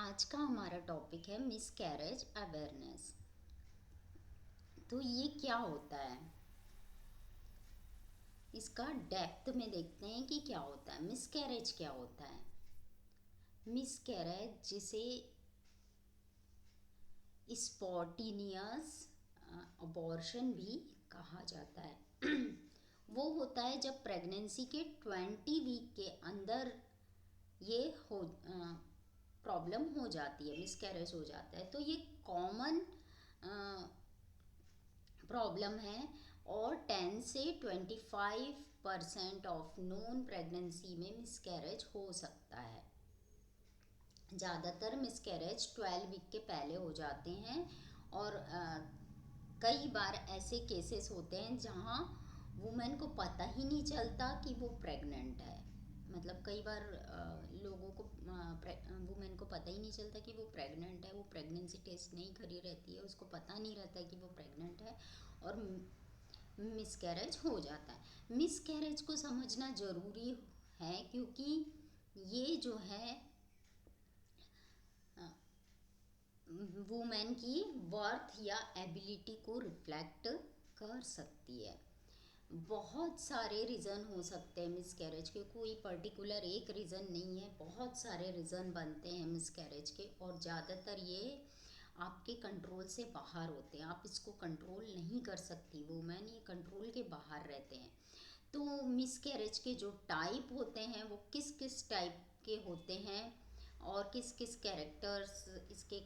आज का हमारा टॉपिक है मिसकैरेज अवेयरनेस। तो ये क्या होता है, इसका डेप्थ में देखते हैं कि क्या होता है। मिसकैरेज क्या होता है? मिसकैरेज जिसे स्पॉन्टेनियस अबॉर्शन भी कहा जाता है वो होता है जब प्रेगनेंसी के 20 वीक के अंदर ये हो प्रॉब्लम हो जाती है, मिसकैरेज हो जाता है। तो ये कॉमन प्रॉब्लम है और 10 से 25% ऑफ नोन प्रेगनेंसी में मिसकैरेज हो सकता है। ज़्यादातर मिसकैरेज 12 वीक के पहले हो जाते हैं और कई बार ऐसे केसेस होते हैं जहाँ वुमेन को पता ही नहीं चलता कि वो प्रेग्नेंट है। मतलब कई बार लोगों को वुमेन को पता ही नहीं चलता कि वो प्रेग्नेंट है, वो प्रेगनेंसी टेस्ट नहीं करी रहती है, उसको पता नहीं रहता कि वो प्रेग्नेंट है और मिसकैरेज हो जाता है। मिसकैरेज को समझना ज़रूरी है क्योंकि ये जो है वुमेन की वर्थ या एबिलिटी को रिफ्लेक्ट कर सकती है। बहुत सारे रीज़न हो सकते हैं मिसकैरेज के, कोई पर्टिकुलर एक रीज़न नहीं है, बहुत सारे रीज़न बनते हैं मिसकैरेज के और ज़्यादातर ये आपके कंट्रोल से बाहर होते हैं। आप इसको कंट्रोल नहीं कर सकती वुमेन, ये कंट्रोल के बाहर रहते हैं। तो मिसकैरेज के जो टाइप होते हैं वो किस किस टाइप के होते हैं और किस किस कैरेक्टर्स, इसके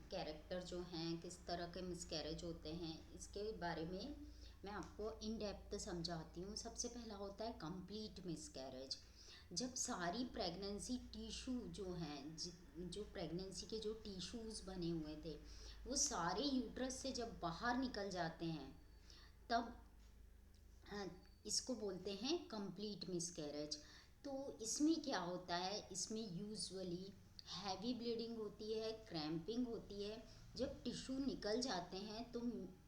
कैरेक्टर जो हैं, किस तरह के मिसकैरेज होते हैं, इसके बारे में मैं आपको इन डेप्थ समझाती हूँ। सबसे पहला होता है कंप्लीट मिसकैरेज। जब सारी प्रेगनेंसी टिश्यू जो हैं, जो प्रेगनेंसी के जो टिश्यूज़ बने हुए थे वो सारे यूट्रस से जब बाहर निकल जाते हैं तब इसको बोलते हैं कंप्लीट मिसकैरेज। तो इसमें क्या होता है, इसमें यूजुअली हैवी ब्लीडिंग होती है, क्रैम्पिंग होती है। जब टिश्यू निकल जाते हैं तो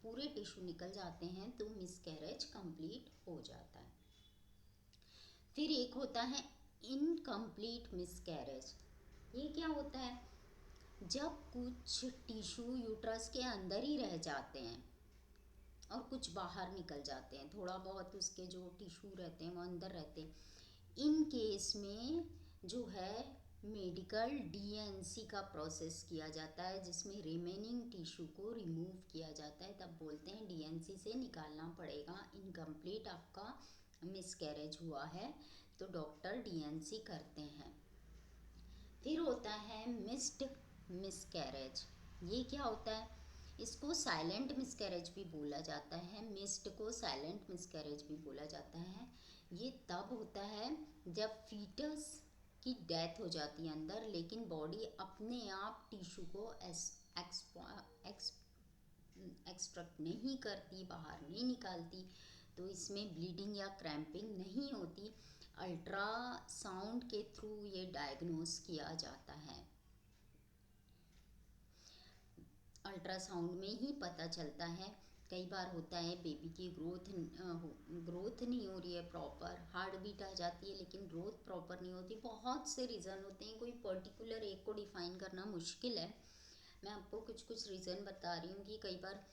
पूरे टिश्यू निकल जाते हैं तो मिसकैरेज कंप्लीट हो जाता है। फिर एक होता है इनकम्प्लीट मिसकैरेज। ये क्या होता है? जब कुछ टिश्यू यूट्रस के अंदर ही रह जाते हैं और कुछ बाहर निकल जाते हैं, थोड़ा बहुत उसके जो टिश्यू रहते हैं वो अंदर रहते हैं। इन केस में जो है मेडिकल डीएनसी का प्रोसेस किया जाता है जिसमें रिमेनिंग टिश्यू को रिमूव किया जाता है। तब बोलते हैं डीएनसी से निकालना पड़ेगा, इनकम्प्लीट आपका मिसकैरेज हुआ है तो डॉक्टर डीएनसी करते हैं। फिर होता है मिस्ड मिसकैरेज। ये क्या होता है? इसको साइलेंट मिसकैरेज भी बोला जाता है, मिस्ड को साइलेंट मिसकैरेज भी बोला जाता है। ये तब होता है जब फीटस की डेथ हो जाती है अंदर, लेकिन बॉडी अपने आप टिश्यू को एक्सट्रैक्ट नहीं करती, बाहर नहीं निकालती, तो इसमें ब्लीडिंग या क्रैम्पिंग नहीं होती। अल्ट्रासाउंड के थ्रू ये डायग्नोस किया जाता है। अल्ट्रासाउंड में ही पता चलता है। कई बार होता है बेबी की ग्रोथ नहीं हो रही है, प्रॉपर हार्ट बीट आ जाती है लेकिन ग्रोथ प्रॉपर नहीं होती। बहुत से रीज़न होते हैं, कोई पर्टिकुलर एक को डिफाइन करना मुश्किल है। मैं आपको कुछ कुछ रीज़न बता रही हूँ कि कई बार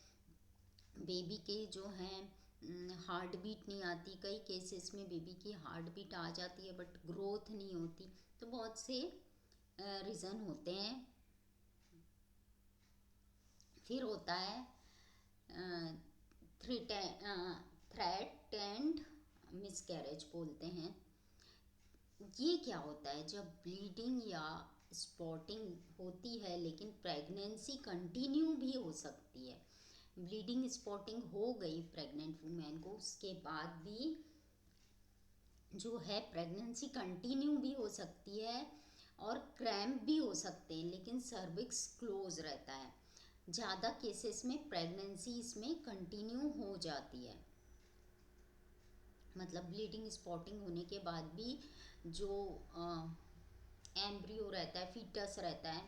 बेबी के जो हैं हार्ट बीट नहीं आती, कई केसेस में बेबी की हार्ट बीट आ जाती है बट ग्रोथ नहीं होती। तो बहुत से रीज़न होते हैं। फिर होता है थ्रेटेंड मिसकैरेज बोलते हैं। ये क्या होता है? जब ब्लीडिंग या स्पॉटिंग होती है लेकिन प्रेगनेंसी कंटिन्यू भी हो सकती है। ब्लीडिंग स्पॉटिंग हो गई प्रेग्नेंट वुमेन को, उसके बाद भी जो है प्रेगनेंसी कंटिन्यू भी हो सकती है और क्रैम्प भी हो सकते हैं लेकिन सर्विक्स क्लोज रहता है। ज़्यादा केसेस में प्रेगनेंसी इसमें कंटिन्यू हो जाती है। मतलब ब्लीडिंग स्पॉटिंग होने के बाद भी जो एम्ब्रियो रहता है, फीटस रहता है,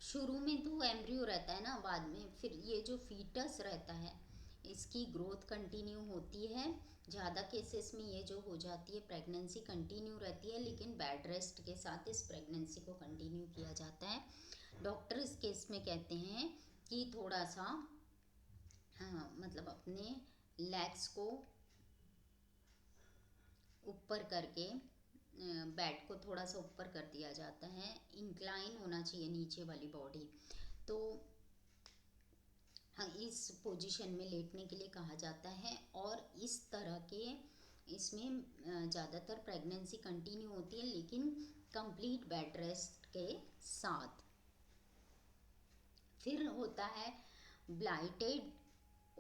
शुरू में तो एम्ब्रियो रहता है ना, बाद में फिर ये जो फीटस रहता है इसकी ग्रोथ कंटिन्यू होती है। ज़्यादा केसेस में ये जो हो जाती है, प्रेगनेंसी कंटिन्यू रहती है लेकिन बेड रेस्ट के साथ इस प्रेगनेंसी को कंटिन्यू किया जाता है। डॉक्टर इस केस में कहते हैं कि थोड़ा सा मतलब अपने लेग्स को ऊपर करके बेड को थोड़ा सा ऊपर कर दिया जाता है, इंक्लाइन होना चाहिए नीचे वाली बॉडी। तो हाँ, इस पोजीशन में लेटने के लिए कहा जाता है। और इस तरह के इसमें ज़्यादातर प्रेगनेंसी कंटिन्यू होती है लेकिन कंप्लीट बेड रेस्ट के साथ। फिर होता है ब्लाइटेड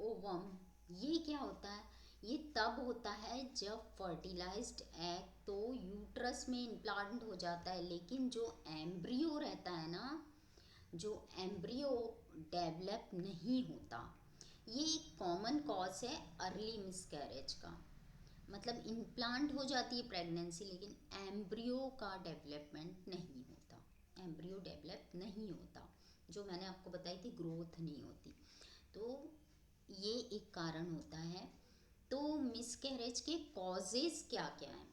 ओवम। ये क्या होता है? ये तब होता है जब फर्टिलाइज्ड एग तो यूट्रस में इम्प्लांट हो जाता है लेकिन जो एम्ब्रियो रहता है ना, जो एम्ब्रियो डेवलप नहीं होता। ये एक कॉमन कॉज है अर्ली मिसकैरेज का। मतलब इम्प्लांट हो जाती है प्रेगनेंसी लेकिन एम्ब्रियो का डेवलपमेंट नहीं होता, एम्ब्रियो डेवलप नहीं होता, जो मैंने आपको बताई थी, ग्रोथ नहीं होती। तो ये एक कारण होता है। तो मिसकैरेज के कॉजेज क्या क्या हैं,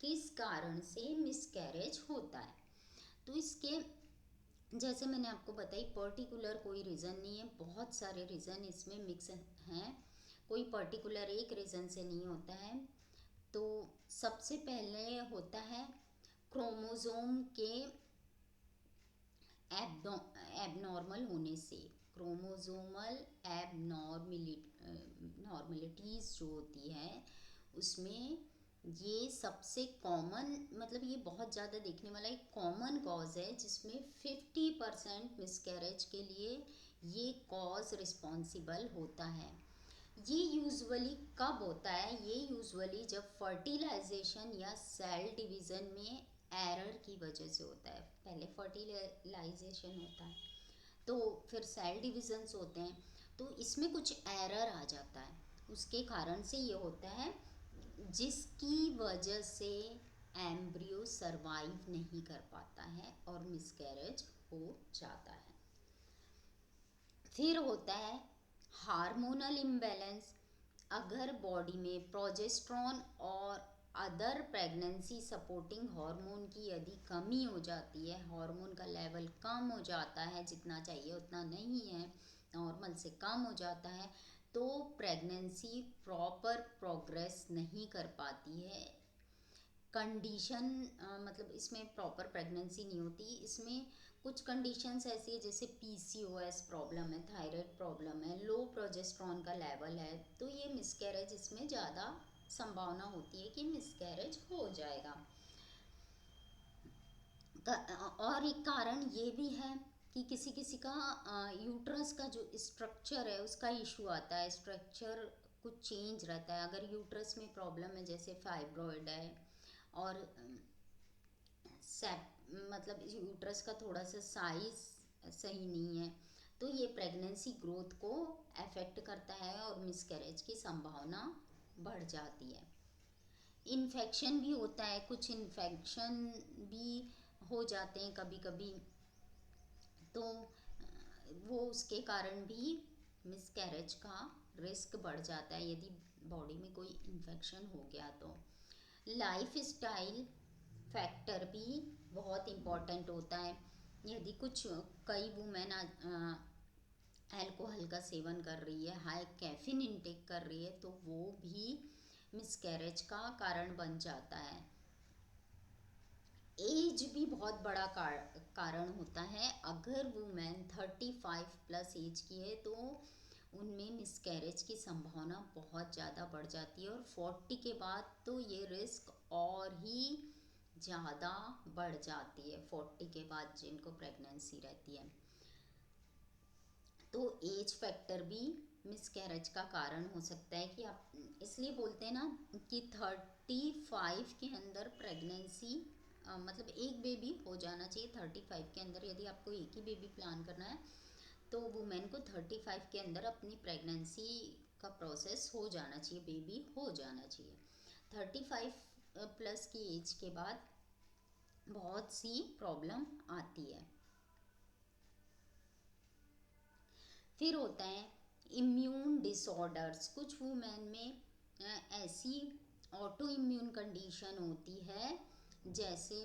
किस कारण से मिसकैरेज होता है? तो इसके जैसे मैंने आपको बताई, पर्टिकुलर कोई रीज़न नहीं है, बहुत सारे रीज़न इसमें मिक्स हैं, कोई पर्टिकुलर एक रीज़न से नहीं होता है। तो सबसे पहले होता है क्रोमोसोम के एबनॉर्मल होने से। क्रोमोसोमल नॉर्मलिटीज़ जो होती है उसमें ये सबसे कॉमन, मतलब ये बहुत ज़्यादा देखने वाला एक कॉमन कॉज है जिसमें 50% मिसकैरेज के लिए ये कॉज रिस्पॉन्सिबल होता है। ये यूजुअली कब होता है? ये यूजुअली जब फर्टिलाइजेशन या सेल डिवीज़न में एरर की वजह से होता है। पहले फर्टिलाइजेशन होता है तो फिर सेल डिविजन्स होते हैं, तो इसमें कुछ एरर आ जाता है, उसके कारण से ये होता है, जिसकी वजह से एम्ब्रियो सरवाइव नहीं कर पाता है और मिसकैरेज हो जाता है। फिर होता है हार्मोनल इम्बैलेंस। अगर बॉडी में प्रोजेस्टेरॉन और अदर प्रेगनेंसी सपोर्टिंग हार्मोन की यदि कमी हो जाती है, हार्मोन का लेवल कम हो जाता है, जितना चाहिए उतना नहीं है, नॉर्मल से कम हो जाता है, तो प्रेगनेंसी प्रॉपर प्रोग्रेस नहीं कर पाती है। कंडीशन मतलब इसमें प्रॉपर प्रेगनेंसी नहीं होती। इसमें कुछ कंडीशंस ऐसी है जैसे पीसीओएस प्रॉब्लम है, थायराइड प्रॉब्लम है, लो प्रोजेस्टेरॉन का लेवल है, तो ये मिसकैरेज, इसमें ज़्यादा संभावना होती है कि मिसकैरेज हो जाएगा। और एक कारण ये भी है कि किसी किसी का यूट्रस का जो स्ट्रक्चर है उसका इशू आता है, स्ट्रक्चर कुछ चेंज रहता है। अगर यूट्रस में प्रॉब्लम है जैसे फाइब्रॉइड है और मतलब यूट्रस का थोड़ा सा साइज सही नहीं है, तो ये प्रेगनेंसी ग्रोथ को अफेक्ट करता है और मिसकैरेज की संभावना बढ़ जाती है। इन्फेक्शन भी होता है, कुछ इन्फेक्शन भी हो जाते हैं कभी कभी, तो वो उसके कारण भी मिसकैरेज का रिस्क बढ़ जाता है यदि बॉडी में कोई इन्फेक्शन हो गया तो। लाइफ स्टाइल फैक्टर भी बहुत इम्पॉर्टेंट होता है। यदि कुछ कई वुमेन अल्कोहल का सेवन कर रही है, हाई कैफीन इंटेक कर रही है, तो वो भी मिसकैरेज का कारण बन जाता है। एज भी बहुत बड़ा कारण होता है। अगर वुमेन 35 प्लस एज की है तो उनमें मिसकैरेज की संभावना बहुत ज़्यादा बढ़ जाती है और 40 के बाद तो ये रिस्क और ही ज़्यादा बढ़ जाती है। 40 के बाद जिनको प्रेगनेंसी रहती है, तो एज फैक्टर भी मिसकैरेज का कारण हो सकता है। कि आप इसलिए बोलते हैं ना कि 35 के अंदर प्रेगनेंसी मतलब एक बेबी हो जाना चाहिए 35 के अंदर। यदि आपको एक ही बेबी प्लान करना है तो वुमेन को 35 के अंदर अपनी प्रेगनेंसी का प्रोसेस हो जाना चाहिए, बेबी हो जाना चाहिए। 35 प्लस की एज के बाद बहुत सी प्रॉब्लम आती है। फिर होता है इम्यून डिसऑर्डर्स, कुछ वुमेन में ऐसी ऑटो इम्यून कंडीशन होती है, जैसे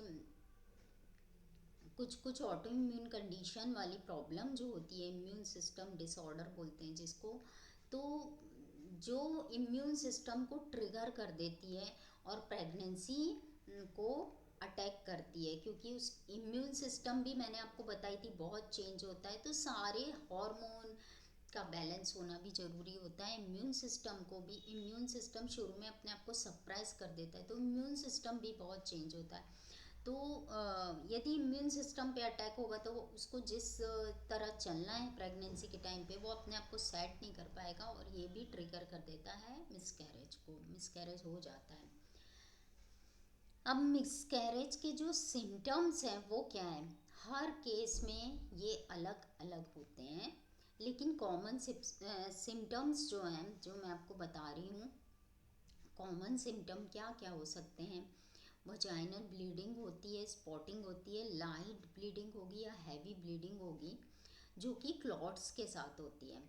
कुछ कुछ ऑटो इम्यून कंडीशन वाली प्रॉब्लम जो होती है, इम्यून सिस्टम डिसऑर्डर बोलते हैं जिसको, तो जो इम्यून सिस्टम को ट्रिगर कर देती है और प्रेगनेंसी को अटैक करती है, क्योंकि उस इम्यून सिस्टम भी मैंने आपको बताई थी बहुत चेंज होता है, तो सारे हार्मोन का बैलेंस होना भी ज़रूरी होता है। इम्यून सिस्टम को भी, इम्यून सिस्टम शुरू में अपने आप को सप्रेस कर देता है, तो इम्यून सिस्टम भी बहुत चेंज होता है। तो यदि इम्यून सिस्टम पे अटैक होगा तो उसको जिस तरह चलना है प्रेगनेंसी के टाइम पे, वो अपने आप को सेट नहीं कर पाएगा, और ये भी ट्रिगर कर देता है मिसकैरेज को, मिसकैरेज हो जाता है। अब मिसकैरेज के जो सिम्टम्स हैं वो क्या है, हर केस में ये अलग अलग होते हैं, लेकिन कॉमन सिम्टम्स जो हैं, जो मैं आपको बता रही हूँ, कॉमन सिम्टम क्या क्या हो सकते हैं। वजाइनल ब्लीडिंग होती है, स्पॉटिंग होती है, लाइट ब्लीडिंग होगी या हैवी ब्लीडिंग होगी जो कि क्लॉट्स के साथ होती है।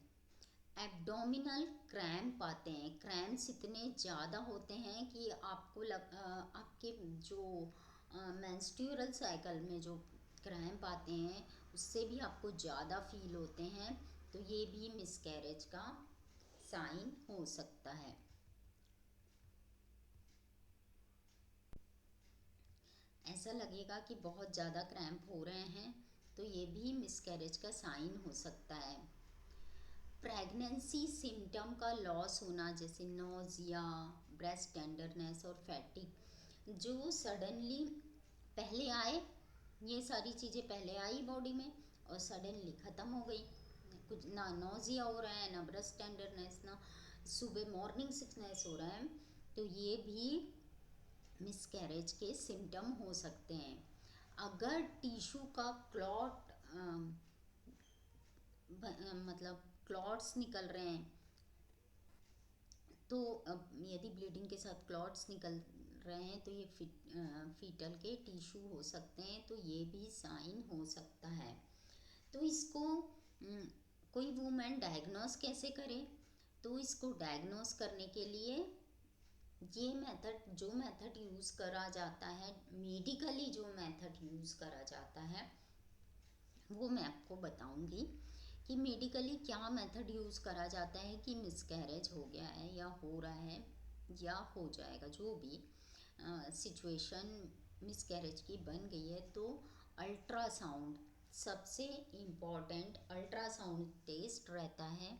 एब्डोमिनल क्रैम्प आते हैं, क्रैम्प्स इतने ज़्यादा होते हैं कि आपके जो मेंस्ट्रुअल साइकिल में जो क्रैम्प आते हैं उससे भी आपको ज़्यादा फील होते हैं, तो ये भी मिसकैरेज का साइन हो सकता है। ऐसा लगेगा कि बहुत ज़्यादा क्रैम्प हो रहे हैं, तो ये भी मिसकैरेज का साइन हो सकता है। प्रेगनेंसी सिम्टम का लॉस होना, जैसे नोज़िया, ब्रेस्ट टेंडरनेस और फैटिग, जो सडनली पहले आए, ये सारी चीज़ें पहले आई बॉडी में और सडनली ख़त्म हो गई, कुछ ना नोज़िया हो रहा है, ना ब्रेस्ट टेंडरनेस, ना सुबह मॉर्निंग सिकनेस हो रहा है, तो ये भी मिसकैरेज के सिम्टम हो सकते हैं। अगर टिश्यू का क्लॉट मतलब क्लॉट्स निकल रहे हैं, तो यदि ब्लीडिंग के साथ क्लॉट्स निकल रहे हैं तो ये फीटल के टिश्यू हो सकते हैं, तो ये भी साइन हो सकता है। तो इसको कोई वूमेन डायग्नोस कैसे करे, तो इसको डायग्नोस करने के लिए ये मेथड, जो मेथड यूज़ करा जाता है, मेडिकली जो मेथड यूज़ करा जाता है वो मैं आपको बताऊंगी कि मेडिकली क्या मेथड यूज़ करा जाता है कि मिसकैरेज हो गया है या हो रहा है या हो जाएगा, जो भी सिचुएशन मिसकैरेज की बन गई है, तो अल्ट्रासाउंड सबसे इम्पॉर्टेंट, अल्ट्रासाउंड टेस्ट रहता है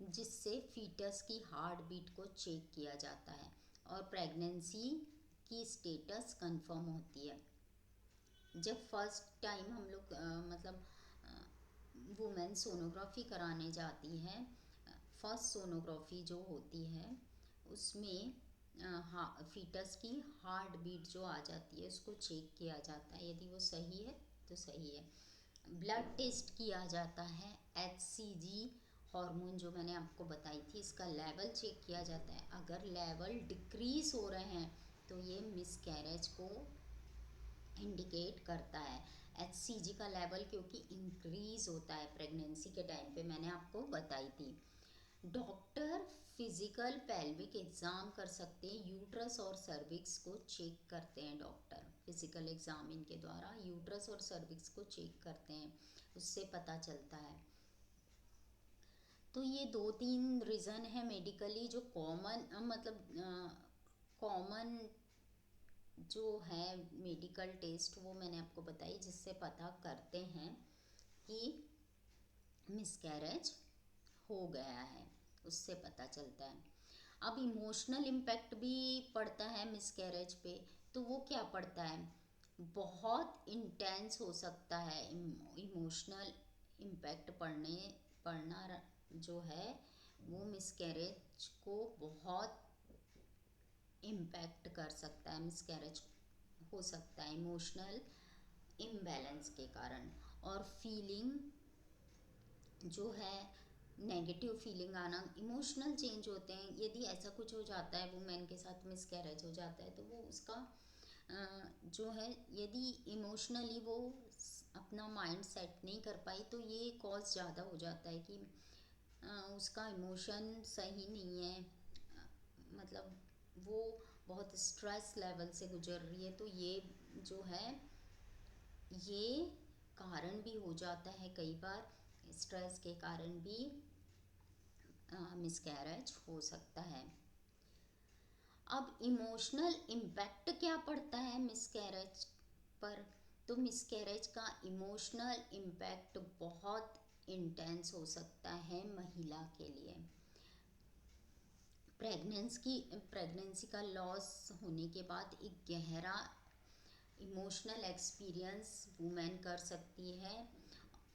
जिससे फीटस की हार्ट बीट को चेक किया जाता है और प्रेगनेंसी की स्टेटस कंफर्म होती है। जब फर्स्ट टाइम हम लोग मतलब वुमेन सोनोग्राफी कराने जाती है, फर्स्ट सोनोग्राफी जो होती है उसमें फीटस की हार्ट बीट जो आ जाती है उसको चेक किया जाता है, यदि वो सही है तो सही है। ब्लड टेस्ट किया जाता है, HCG हार्मोन जो मैंने आपको बताई थी इसका लेवल चेक किया जाता है, अगर लेवल डिक्रीज हो रहे हैं तो ये मिसकैरेज को इंडिकेट करता है। HCG का लेवल क्योंकि इंक्रीज होता है प्रेगनेंसी के टाइम पे, मैंने आपको बताई थी। डॉक्टर फिजिकल पेल्विक एग्ज़ाम कर सकते हैं, यूट्रस और सर्विक्स को चेक करते हैं, डॉक्टर फिजिकल एग्ज़ाम इनके द्वारा यूट्रस और सर्विक्स को चेक करते हैं, उससे पता चलता है। तो ये 2-3 रीज़न है मेडिकली जो कॉमन, मतलब कॉमन जो है मेडिकल टेस्ट वो मैंने आपको बताई, जिससे पता करते हैं कि मिसकैरेज हो गया है, उससे पता चलता है। अब इमोशनल इम्पैक्ट भी पड़ता है मिसकैरेज पे, तो वो क्या पड़ता है, बहुत इंटेंस हो सकता है इमोशनल इम्पैक्ट पड़ना जो है वो मिसकैरेज को बहुत इम्पैक्ट कर सकता है, मिसकैरेज हो सकता है इमोशनल इम्बैलेंस के कारण। और फीलिंग जो है, नेगेटिव फीलिंग आना, इमोशनल चेंज होते हैं, यदि ऐसा कुछ हो जाता है वुमेन के साथ मिसकैरेज हो जाता है तो वो उसका जो है, यदि इमोशनली वो अपना माइंड सेट नहीं कर पाई तो ये कॉज ज़्यादा हो जाता है कि उसका इमोशन सही नहीं है, मतलब वो बहुत स्ट्रेस लेवल से गुजर रही है, तो ये जो है ये कारण भी हो जाता है कई बार, स्ट्रेस के कारण भी मिसकैरेज हो सकता है। अब इमोशनल इम्पैक्ट क्या पड़ता है मिसकैरेज पर? तो मिसकैरेज का इमोशनल इम्पैक्ट बहुत इंटेंस हो सकता है महिला के लिए। प्रेगनेंसी का लॉस होने के बाद एक गहरा इमोशनल एक्सपीरियंस वुमेन कर सकती है,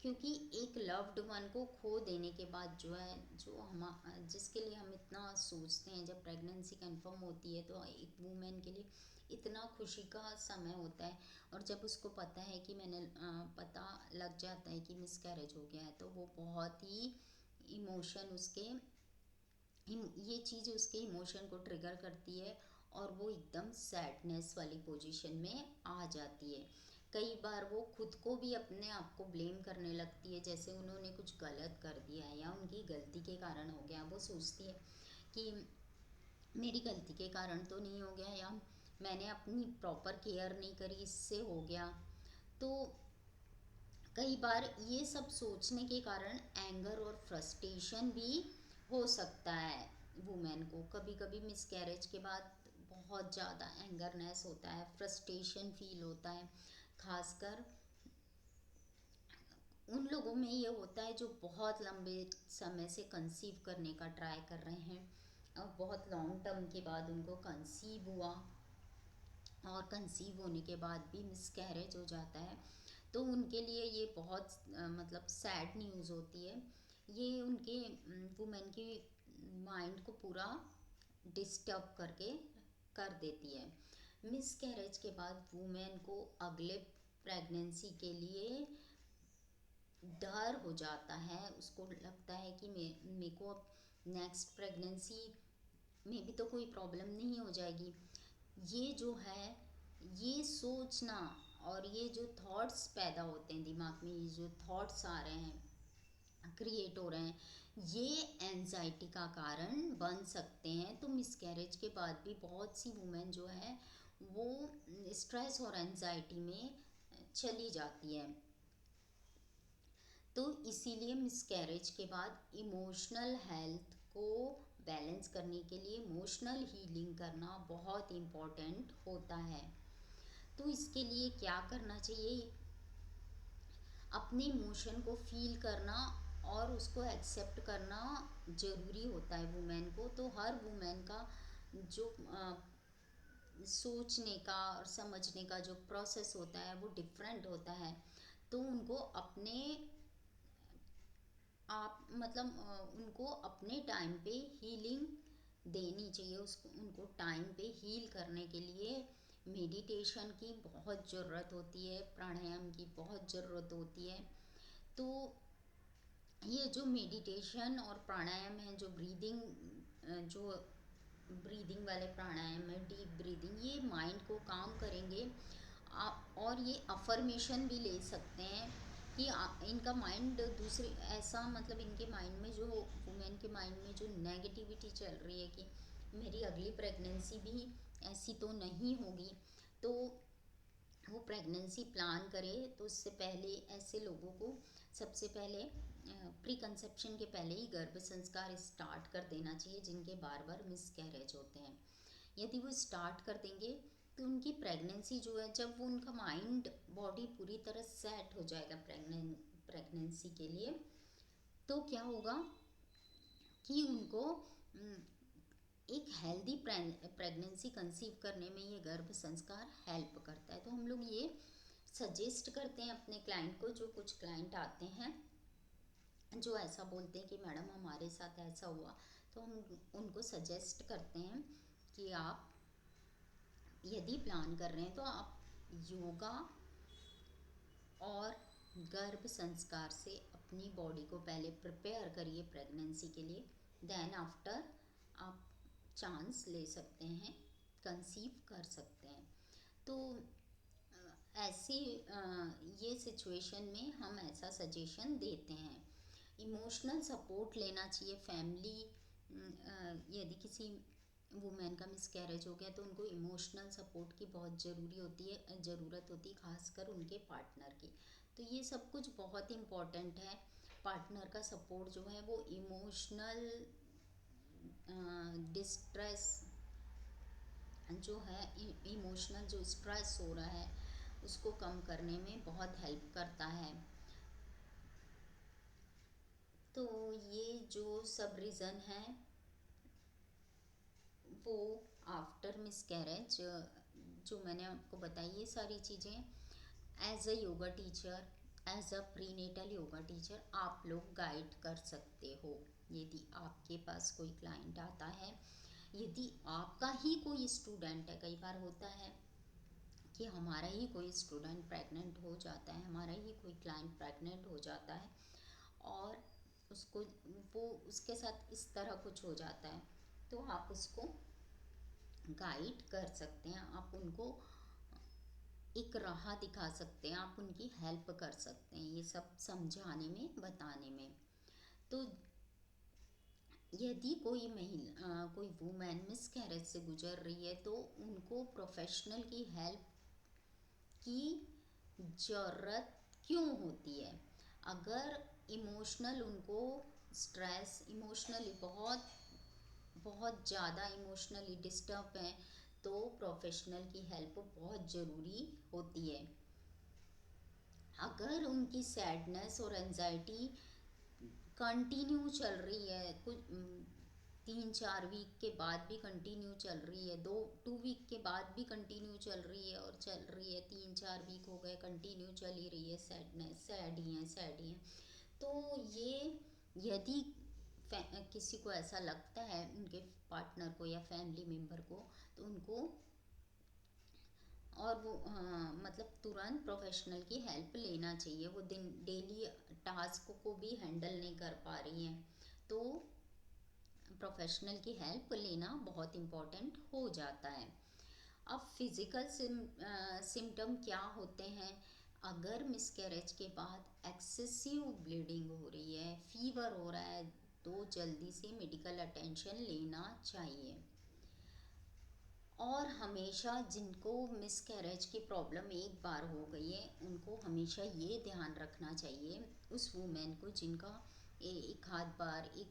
क्योंकि एक लव्ड वन को खो देने के बाद जो है, जो हम जिसके लिए हम इतना सोचते हैं, जब प्रेगनेंसी कंफर्म होती है तो एक वुमेन के लिए इतना खुशी का समय होता है, और जब उसको पता है कि पता लग जाता है कि मिसकैरेज हो गया है, तो वो बहुत ही इमोशन उसके ये चीज़ उसके इमोशन को ट्रिगर करती है, और वो एकदम सैडनेस वाली पोजीशन में आ जाती है। कई बार वो खुद को भी अपने आप को ब्लेम करने लगती है, जैसे उन्होंने कुछ गलत कर दिया है या उनकी गलती के कारण हो गया। वो सोचती है कि मेरी गलती के कारण तो नहीं हो गया, या मैंने अपनी प्रॉपर केयर नहीं करी इससे हो गया। तो कई बार ये सब सोचने के कारण एंगर और फ्रस्ट्रेशन भी हो सकता है वुमेन को। कभी कभी मिसकैरेज के बाद बहुत ज़्यादा एंगरनेस होता है, फ्रस्ट्रेशन फील होता है, खासकर उन लोगों में ये होता है जो बहुत लंबे समय से कंसीव करने का ट्राई कर रहे हैं, और बहुत लॉन्ग टर्म के बाद उनको कंसीव हुआ, और कंसीव होने के बाद भी मिसकैरेज हो जाता है, तो उनके लिए ये बहुत मतलब सैड न्यूज़ होती है। ये उनके वुमेन की माइंड को पूरा डिस्टर्ब करके कर देती है। मिसकैरेज के बाद वुमेन को अगले प्रेगनेंसी के लिए डर हो जाता है, उसको लगता है कि मेरे को अब नेक्स्ट प्रेगनेंसी में भी तो कोई प्रॉब्लम नहीं हो जाएगी। ये जो है, ये सोचना और ये जो थॉट्स पैदा होते हैं दिमाग में, ये जो थॉट्स आ रहे हैं, क्रिएट हो रहे हैं, ये एंजाइटी का कारण बन सकते हैं। तो मिसकैरेज के बाद भी बहुत सी वुमेन जो है वो स्ट्रेस और एंजाइटी में चली जाती है। तो इसीलिए मिसकैरेज के बाद इमोशनल हेल्थ को बैलेंस करने के लिए इमोशनल हीलिंग करना बहुत इम्पोर्टेंट होता है। तो इसके लिए क्या करना चाहिए? अपने इमोशन को फील करना और उसको एक्सेप्ट करना ज़रूरी होता है वुमेन को। तो हर वुमेन का जो सोचने का और समझने का जो प्रोसेस होता है वो डिफरेंट होता है। तो उनको अपने आप मतलब उनको अपने टाइम पे हीलिंग देनी चाहिए। उसको उनको टाइम पे हील करने के लिए मेडिटेशन की बहुत ज़रूरत होती है, प्राणायाम की बहुत ज़रूरत होती है। तो ये जो मेडिटेशन और प्राणायाम है, जो ब्रीदिंग वाले प्राणायाम है, डीप ब्रीदिंग, ये माइंड को काम करेंगे। आप और ये अफर्मेशन भी ले सकते हैं कि इनका माइंड दूसरे ऐसा मतलब इनके माइंड में जो वुमेन के माइंड में जो नेगेटिविटी चल रही है कि मेरी अगली प्रेगनेंसी भी ऐसी तो नहीं होगी, तो वो प्रेगनेंसी प्लान करे तो उससे पहले ऐसे लोगों को सबसे पहले प्री कंसेप्शन के पहले ही गर्भ संस्कार स्टार्ट कर देना चाहिए, जिनके बार बार मिसकैरेज होते हैं। यदि वो स्टार्ट कर देंगे तो उनकी प्रेगनेंसी जो है, जब वो उनका माइंड बॉडी पूरी तरह सेट हो जाएगा प्रेगनेंसी के लिए, तो क्या होगा कि उनको एक हेल्दी प्रेगनेंसी कंसीव करने में ये गर्भ संस्कार हेल्प करता है। तो हम लोग ये सजेस्ट करते हैं अपने क्लाइंट को। जो कुछ क्लाइंट आते हैं जो ऐसा बोलते हैं कि मैडम हमारे साथ ऐसा हुआ, तो हम उनको सजेस्ट करते हैं कि आप यदि प्लान कर रहे हैं तो आप योगा और गर्भ संस्कार से अपनी बॉडी को पहले प्रिपेयर करिए प्रेगनेंसी के लिए। देन आफ्टर आप चांस ले सकते हैं, कंसीव कर सकते हैं। तो ऐसी ये सिचुएशन में हम ऐसा सजेशन देते हैं। इमोशनल सपोर्ट लेना चाहिए फैमिली। यदि किसी वुमेन का मिसकैरेज हो गया तो उनको इमोशनल सपोर्ट की बहुत ज़रूरत होती है, खासकर उनके पार्टनर की। तो ये सब कुछ बहुत इम्पोर्टेंट है। पार्टनर का सपोर्ट जो है वो इमोशनल डिस्ट्रेस जो है, इमोशनल जो स्ट्रेस हो रहा है उसको कम करने में बहुत हेल्प करता है। तो ये जो सब रीज़न है वो आफ्टर मिसकैरेज जो मैंने आपको बताई, ये सारी चीज़ें as a yoga teacher, as a prenatal yoga teacher आप लोग गाइड कर सकते हो। यदि आपके पास कोई क्लाइंट आता है, यदि आपका ही कोई स्टूडेंट है, कई बार होता है कि हमारा ही कोई स्टूडेंट प्रेग्नेंट हो जाता है, हमारा ही कोई क्लाइंट प्रेग्नेंट हो जाता है और उसको वो उसके साथ इस तरह कुछ हो जाता है, तो आप उसको गाइड कर सकते हैं, आप उनको एक राह दिखा सकते हैं, आप उनकी हेल्प कर सकते हैं ये सब समझाने में, बताने में। तो यदि कोई महिला, कोई वुमेन मिसकैरेज से गुजर रही है तो उनको प्रोफेशनल की हेल्प की ज़रूरत क्यों होती है? अगर इमोशनल उनको स्ट्रेस, इमोशनली बहुत बहुत ज़्यादा इमोशनली डिस्टर्ब हैं तो प्रोफेशनल की हेल्प बहुत ज़रूरी होती है। अगर उनकी सैडनेस और एंजाइटी कंटिन्यू चल रही है, कुछ 3-4 वीक के बाद भी कंटिन्यू चल रही है, 2 वीक के बाद भी कंटिन्यू चल रही है और चल रही है, 3-4 वीक हो गए कंटिन्यू चल ही रही है, सैडनेस, सैड ही हैं, तो ये यदि किसी को ऐसा लगता है, उनके पार्टनर को या फैमिली मेम्बर को, तो उनको और वो मतलब तुरंत प्रोफेशनल की हेल्प लेना चाहिए। वो दिन डेली टास्क को भी हैंडल नहीं कर पा रही हैं तो प्रोफेशनल की हेल्प लेना बहुत इम्पोर्टेंट हो जाता है। अब फिज़िकल सिम्टम क्या होते हैं? अगर मिसकैरेज के बाद एक्सेसिव ब्लीडिंग हो रही है, फीवर हो रहा है, तो जल्दी से मेडिकल अटेंशन लेना चाहिए। और हमेशा जिनको मिसकैरेज की प्रॉब्लम एक बार हो गई है उनको हमेशा ये ध्यान रखना चाहिए, उस वूमेन को जिनका एक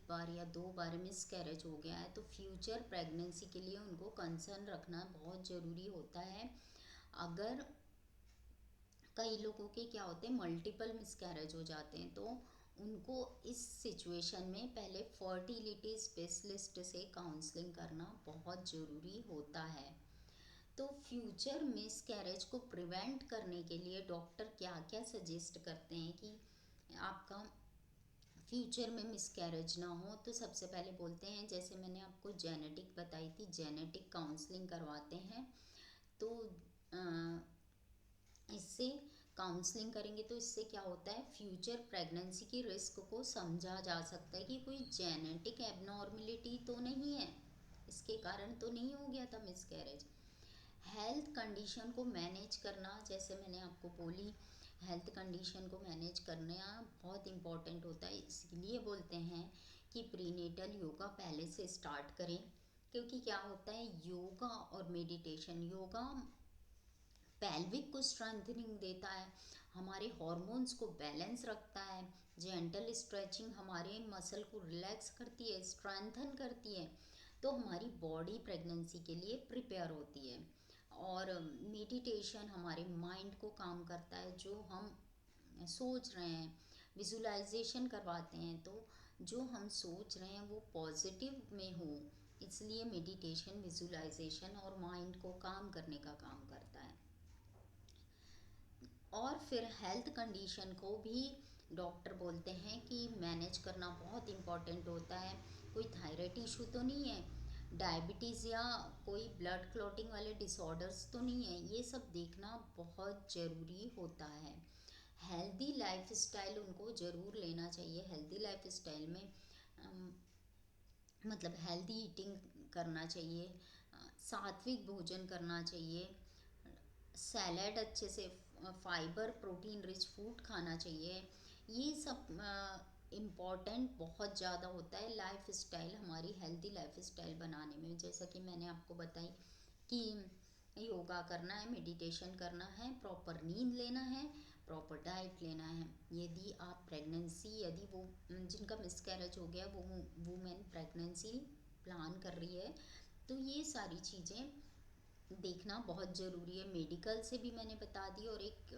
बार या 2 बार मिसकैरेज हो गया है, तो फ्यूचर प्रेगनेंसी के लिए उनको कंसर्न रखना बहुत ज़रूरी होता है। अगर कई लोगों के क्या होते हैं, मल्टीपल मिसकैरेज हो जाते हैं, तो उनको इस सिचुएशन में पहले फर्टिलिटी स्पेशलिस्ट से काउंसलिंग करना बहुत ज़रूरी होता है। तो फ्यूचर मिसकैरेज को प्रिवेंट करने के लिए डॉक्टर क्या क्या सजेस्ट करते हैं कि आपका फ्यूचर में मिसकैरेज ना हो, तो सबसे पहले बोलते हैं, जैसे मैंने आपको जेनेटिक बताई थी, जेनेटिक काउंसलिंग करवाते हैं। तो इससे काउंसलिंग करेंगे तो इससे क्या होता है, फ्यूचर प्रेगनेंसी की रिस्क को समझा जा सकता है कि कोई जेनेटिक एबनॉर्मलिटी तो नहीं है, इसके कारण तो नहीं हो गया था मिसकैरेज। हेल्थ कंडीशन को मैनेज करना, जैसे मैंने आपको बोली, हेल्थ कंडीशन को मैनेज करना बहुत इम्पॉर्टेंट होता है। इसलिए बोलते हैं कि प्रीनेटल योगा पहले से स्टार्ट करें, क्योंकि क्या होता है, योगा और मेडिटेशन, योगा पेल्विक को स्ट्रेंथनिंग देता है, हमारे हॉर्मोन्स को बैलेंस रखता है, जेंटल स्ट्रेचिंग हमारे मसल को रिलैक्स करती है, स्ट्रेंथन करती है, तो हमारी बॉडी प्रेगनेंसी के लिए प्रिपेयर होती है। और मेडिटेशन हमारे माइंड को काम करता है, जो हम सोच रहे हैं, विजुलाइजेशन करवाते हैं, तो जो हम सोच रहे हैं वो पॉजिटिव में हो, इसलिए मेडिटेशन विजुलाइजेशन और माइंड को काम करने का काम करता है। और फिर हेल्थ कंडीशन को भी डॉक्टर बोलते हैं कि मैनेज करना बहुत इम्पॉर्टेंट होता है। कोई थायराइड इशू तो नहीं है, डायबिटीज़ या कोई ब्लड क्लॉटिंग वाले डिसऑर्डर्स तो नहीं है, ये सब देखना बहुत ज़रूरी होता है। हेल्दी लाइफ स्टाइल उनको ज़रूर लेना चाहिए। हेल्दी लाइफ स्टाइल में मतलब हेल्दी ईटिंग करना चाहिए, सात्विक भोजन करना चाहिए, सैलड अच्छे से, फाइबर प्रोटीन रिच फूड खाना चाहिए। ये सब इम्पॉर्टेंट बहुत ज़्यादा होता है लाइफ स्टाइल, हमारी हेल्दी लाइफ स्टाइल बनाने में। जैसा कि मैंने आपको बताई कि योगा करना है, मेडिटेशन करना है, प्रॉपर नींद लेना है, प्रॉपर डाइट लेना है। यदि आप प्रेगनेंसी, यदि वो जिनका मिसकैरेज हो गया, वो वुमेन प्रेगनेंसी प्लान कर रही है, तो ये सारी चीज़ें देखना बहुत ज़रूरी है। मेडिकल से भी मैंने बता दी, और एक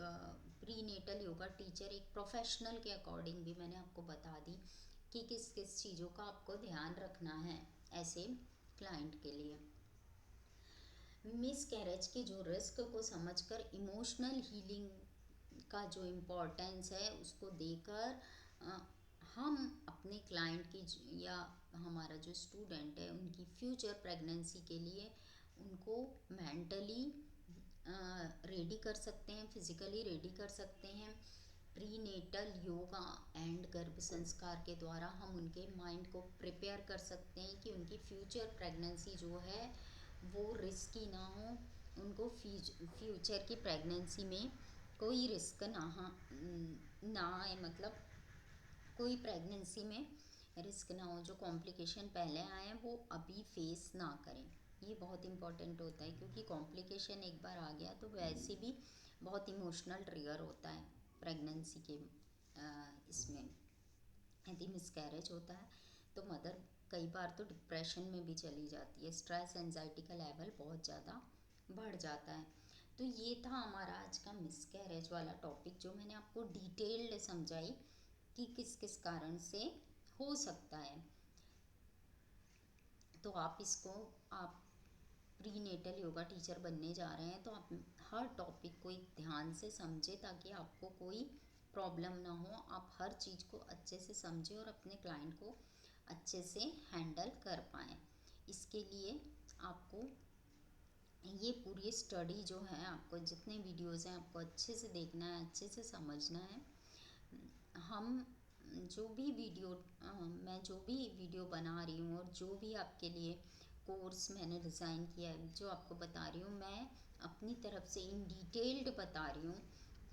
प्री नेटल योगा टीचर, एक प्रोफेशनल के अकॉर्डिंग भी मैंने आपको बता दी कि किस किस चीज़ों का आपको ध्यान रखना है ऐसे क्लाइंट के लिए। मिस कैरेज के जो रिस्क को समझकर इमोशनल हीलिंग का जो इम्पोर्टेंस है उसको देकर हम अपने क्लाइंट की या हमारा जो स्टूडेंट है उनकी फ्यूचर प्रेगनेंसी के लिए उनको मेंटली रेडी कर सकते हैं, फिजिकली रेडी कर सकते हैं। प्रीनेटल योगा एंड गर्भ संस्कार के द्वारा हम उनके माइंड को प्रिपेयर कर सकते हैं कि उनकी फ्यूचर प्रेगनेंसी जो है वो रिस्की ना हो, उनको फ्यूचर की प्रेगनेंसी में कोई रिस्क ना आए, मतलब कोई प्रेगनेंसी में रिस्क ना हो, जो कॉम्प्लिकेशन पहले आए हैं वो अभी फेस ना करें। ये बहुत इम्पॉर्टेंट होता है, क्योंकि कॉम्प्लिकेशन एक बार आ गया तो वैसे भी बहुत इमोशनल ट्रिगर होता है प्रेगनेंसी के इसमें। यदि मिसकैरेज होता है तो मदर कई बार तो डिप्रेशन में भी चली जाती है, स्ट्रेस एंजाइटी का लेवल बहुत ज़्यादा बढ़ जाता है। तो ये था हमारा आज का मिसकैरेज वाला टॉपिक, जो मैंने आपको डिटेल्ड समझाई कि किस किस कारण से हो सकता है। तो आप इसको, आप प्री नेटल योगा टीचर बनने जा रहे हैं तो आप हर टॉपिक को एक ध्यान से समझें, ताकि आपको कोई प्रॉब्लम ना हो, आप हर चीज़ को अच्छे से समझें और अपने क्लाइंट को अच्छे से हैंडल कर पाएँ। इसके लिए आपको ये पूरी स्टडी जो है, आपको जितने वीडियोज़ हैं आपको अच्छे से देखना है, अच्छे से समझना है। हम जो भी वीडियो मैं जो भी वीडियो बना रही हूँ और जो भी आपके लिए कोर्स मैंने डिज़ाइन किया है, जो आपको बता रही हूँ, मैं अपनी तरफ से इन डिटेल्ड बता रही हूँ।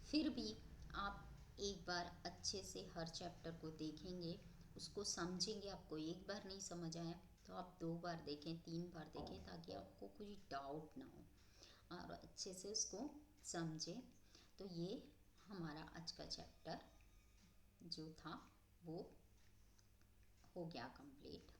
फिर भी आप एक बार अच्छे से हर चैप्टर को देखेंगे, उसको समझेंगे। आपको एक बार नहीं समझ आया तो आप 2 बार देखें, 3 बार देखें, ताकि आपको कोई डाउट ना हो और अच्छे से उसको समझें। तो ये हमारा आज का चैप्टर जो था वो हो गया कंप्लीट।